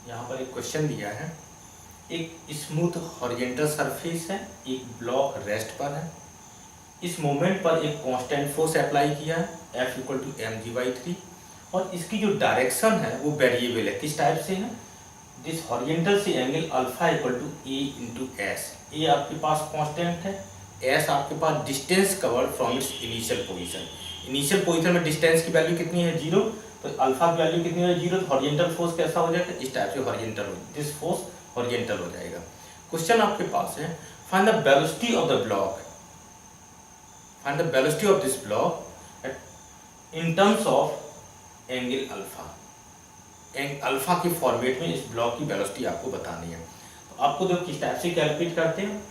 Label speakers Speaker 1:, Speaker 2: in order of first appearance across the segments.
Speaker 1: यहाँ पर एक क्वेश्चन दिया है। एक स्मूथ हॉरिजेंटल सरफेस है, एक ब्लॉक रेस्ट पर है, इस मोमेंट पर एक कांस्टेंट फोर्स अप्लाई किया है F इक्वल टू mg/3 और इसकी जो डायरेक्शन है वो वेरिएबल है। किस टाइप से है? दिस हॉरिजेंटल से angle alpha equal to a into s. A आपके पास कांस्टेंट है, एस आपके पास distance covered from its initial position. Initial position में डिस्टेंस की वैल्यू कितनी है? 0। तो अल्फा की वैल्यू कितनी है? 0। तो हॉरिजेंटल फोर्स कैसा हो जाएगा? इस टाइप से हॉरिजेंटल हो, दिस फोर्स हॉरिजेंटल हो जाएगा। क्वेश्चन आपके पास है, find the velocity of the block, find the velocity of this block in terms of angle alpha. Alpha के फॉर्मेट में इस ब्लॉक की वेलोसिटी आपको बतानी है। तो आपको जो किस टाइप से कैलकुलेट करते हैं,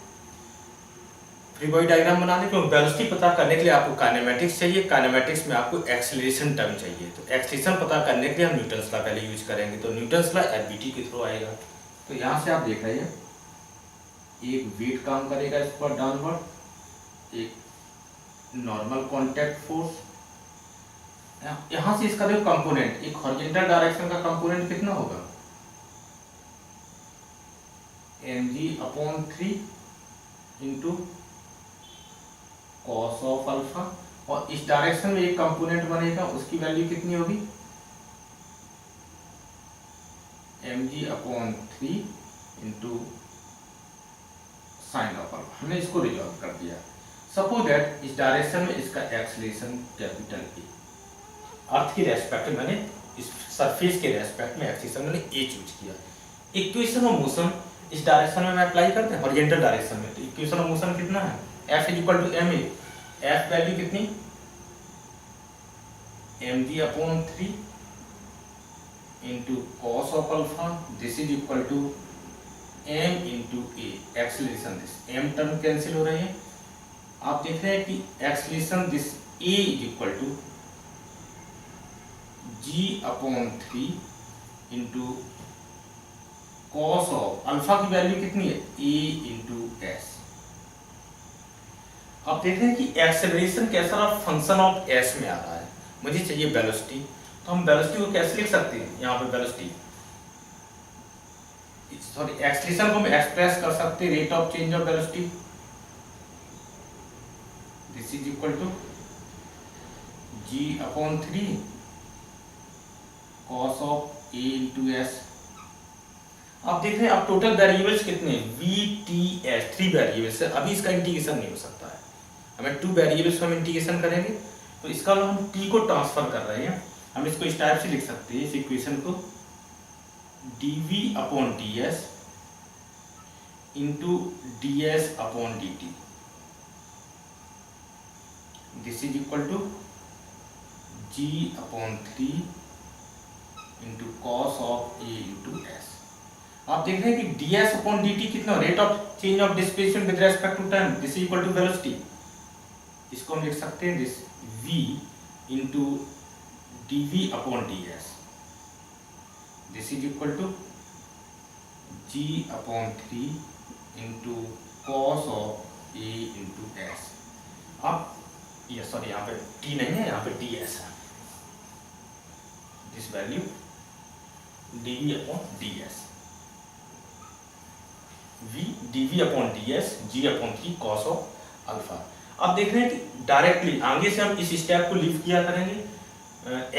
Speaker 1: फ्री बॉडी डायग्राम बनाने के लिए वेलोसिटी पता करने के लिए आपको काइनेमेटिक्स चाहिए। काइनेमेटिक्स में आपको एक्सेलरेशन टर्म चाहिए। तो एक्सेलरेशन पता करने के लिए हम न्यूटन्स लॉ पहले यूज करेंगे। तो न्यूटन्स लॉ एफबीटी के थ्रू आएगा। तो यहाँ से आप देख रहे हैं एक वेट काम करेगा इस पर डाउनवर्ड, एक नॉर्मल कॉन्टैक्ट फोर्स। यहाँ से इसका जो कंपोनेंट, एक हॉरिजॉन्टल डायरेक्शन का कंपोनेंट कितना होगा? mg/3 into cos of alpha, और इस डायरेक्शन में एक कंपोनेंट बनेगा, उसकी वैल्यू कितनी होगी? mg/3 into sine of alpha. हमने इसको रिजॉल्व कर दिया। सपोज दैट इस डायरेक्शन में इसका एक्सेलरेशन कैपिटल ए, अर्थ के रेस्पेक्ट में मैंने, इस सरफेस के रेस्पेक्ट में एक्सेलरेशन मैंने ए चूज किया। इक्वेशन ऑफ मोशन इस डायरेक्शन में मैं अप्लाई करते हैं, हॉरिजॉन्टल डायरेक्शन में। तो इक्वेशन ऑफ मोशन कितना है? F is equal to ma। F value कितनी? mg/3 into cos of alpha, this is equal to m into a, acceleration. This m term cancel हो रहे हैं। आप देख रहे हैं कि acceleration this a is equal to g/3 into cos of alpha की वैल्यू कितनी है? a into s. आप देख रहे हैं कि एक्सेलरेशन कैसा रहा? फंक्शन ऑफ एस में आ रहा है। मुझे चाहिए वेलोसिटी, तो हम वेलोसिटी को कैसे लिख सकते हैं? यहाँ पे वेलोसिटी, सॉरी, एक्सेलरेशन को हम एक्सप्रेस कर सकते हैं rate of change of velocity, this is equal to g/3 cos of a into s. आप देख रहे हैं, अब टोटल वेरिएबल्स कितने हैं? v, t, s, 3 वेरिएबल्स है। अभी इसका इंटीग्रेशन नहीं हो सकता है, हमें 2 वेरिएबल्स को हम इंटीग्रेशन करेंगे। तो इसका हम t को ट्रांसफर कर रहे हैं। हम इसको इस टाइप से लिख सकते हैं, इस इक्वेशन को dv/ds into ds/dt, this is equal to g/3 into cos of a into s. आप देख रहे हैं कि ds/dt कितना? Rate of change of displacement with respect to time, this is equal to velocity. इसको हम लिख सकते हैं this v into dv/ds, this is equal to g/3 into cos of a into s. अब ये सॉरी, यहाँ पे t नहीं है, यहाँ पे ds है। This value dv/ds, v dv/ds g/3 cos of alpha. अब देख रहे हैं कि डायरेक्टली आगे से हम इस स्टेप को लीव किया करेंगे।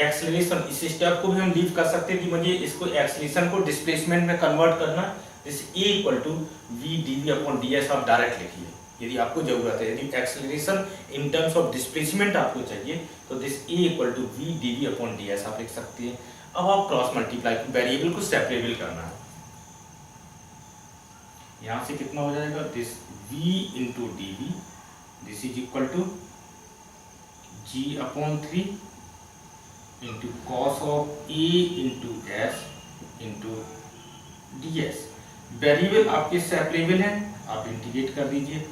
Speaker 1: एक्सेलरेशन, इस स्टेप को भी हम लीव कर सकते हैं कि मुझे इसको एक्सेलरेशन को डिस्प्लेसमेंट में कन्वर्ट करना। This a equal to v dv/ds आप डायरेक्ट लिखिए यदि आपको जरूरत है। यदि acceleration in terms of displacement आपको चाहिए तो this a equal to v dv/ds आप लिख सकते हैं। अब आप क्रॉस मल्टीप्लाई, वेरिएबल को सेपरेबल करना है। यहाँ से कितना हो जाएगा? This v into dv, this is equal to g/3 into cos of a into s into ds। Variable आपके सेपरेबल हैं, आप इंटीग्रेट कर दीजिए।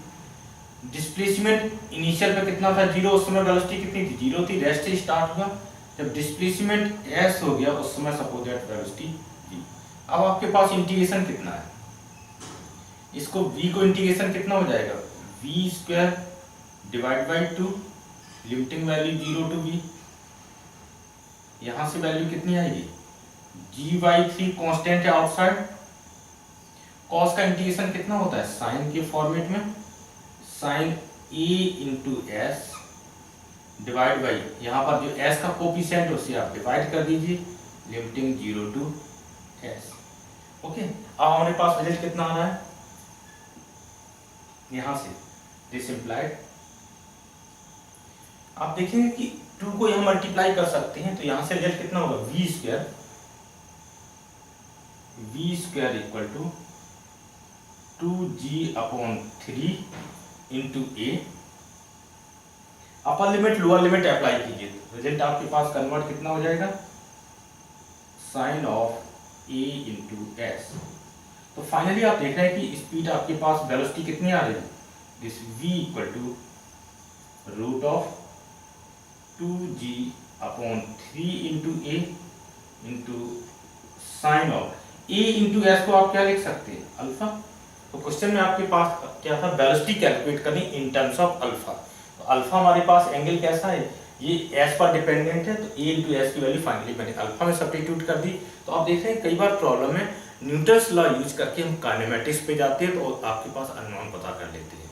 Speaker 1: डिस्प्लेसमेंट इनिशियल पे कितना था? 0। उस समय वेलोसिटी कितनी थी? 0 थी। रेस्ट से स्टार्ट हुआ, जब डिस्प्लेसमेंट s हो गया उस समय सपोज दैट वेलोसिटी v। अब आपके पास इंटीग्रेशन कितना है? इसको v को इंटीग्रेशन कितना हो जाएगा? v² divide by 2, limiting value 0 to v। यहाँ से वैल्यू कितनी आएगी? G/3 कांस्टेंट है आउटसाइड। कॉस का इंटीग्रेशन कितना होता है साइन के फॉर्मेट में, sine A into s divide by यहाँ पर जो s का कोफिशिएंट उसे आप डिवाइड कर दीजिए, लिमिटिंग 0 टू s। ओके, अब हमारे पास रिजल्ट कितना आ रहा है यहां से, दिस इम्प्लाइड आप देखेंगे कि 2 को यहां मल्टीप्लाई कर सकते हैं, तो यहां से रिजल्ट कितना होगा v square equal to 2g/3 into a. Upper limit lower limit apply कीजिए, रिजल्ट आपके पास कन्वर्ट कितना हो जाएगा, sine of a into s. तो फाइनली आप देख रहे हैं कि स्पीड आपके पास वेलोसिटी कितनी आ रही है, this v equal to root of 2g/3 into a into sine of a into s को आप क्या लिख सकते हैं अल्फा। तो क्वेश्चन में आपके पास क्या था, वेलोसिटी कैलकुलेट करनी इन टर्म्स ऑफ अल्फा। तो अल्फा हमारे पास एंगल कैसा है, ये एस पर डिपेंडेंट है, तो a इंटू एस की वैल्यू फाइनली मैंने अल्फा में सब्स्टिट्यूट कर दी। तो आप देख रहे हैं कई बार प्रॉब्लम में न्यूटन्स लॉ यूज करके हम काइनेमेटिक्स पे जाते हैं तो आपके पास अननोन पता कर लेते हैं।